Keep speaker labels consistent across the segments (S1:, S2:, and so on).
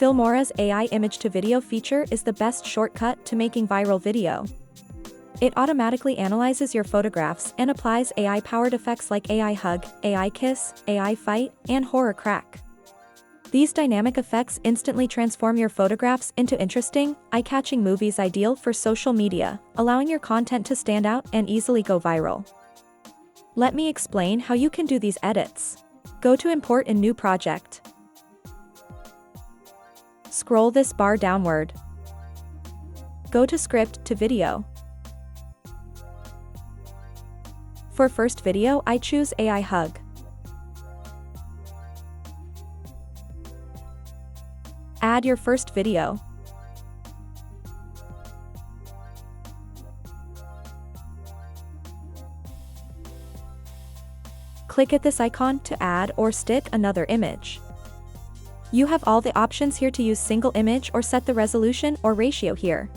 S1: Filmora's AI image-to-video feature is the best shortcut to making viral video. It automatically analyzes your photographs and applies AI-powered effects like AI hug, AI kiss, AI fight, and horror crack. These dynamic effects instantly transform your photographs into interesting, eye-catching movies ideal for social media, allowing your content to stand out and easily go viral. Let me explain how you can do these edits. Go to Import in New Project. Scroll this bar downward. Go to Script to Video. For first video, I choose AI Hug. Add your first video. Click at this icon to add or stick another image. You have all the options here to use single image or set the resolution or ratio here.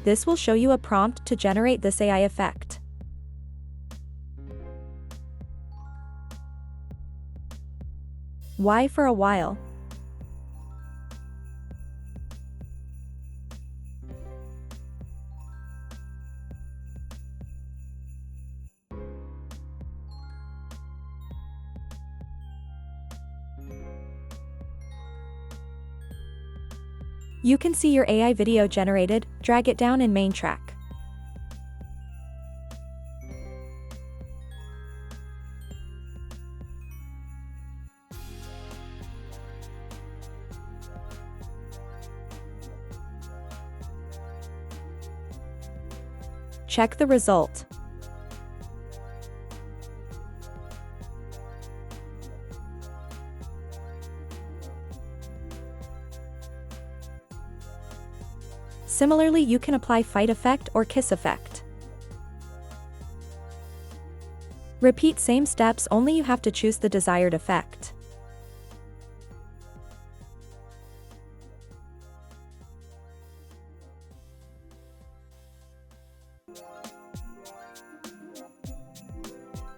S1: This will show you a prompt to generate this AI effect. Why for a while? You can see your AI video generated, drag it down in main track. Check the result. Similarly, you can apply fight effect or kiss effect. Repeat same steps, only you have to choose the desired effect.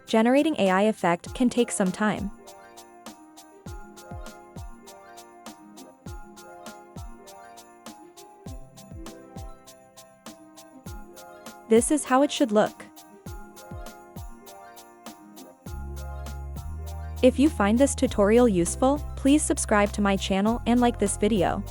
S1: Generating AI effect can take some time. This is how it should look. If you find this tutorial useful, please subscribe to my channel and like this video.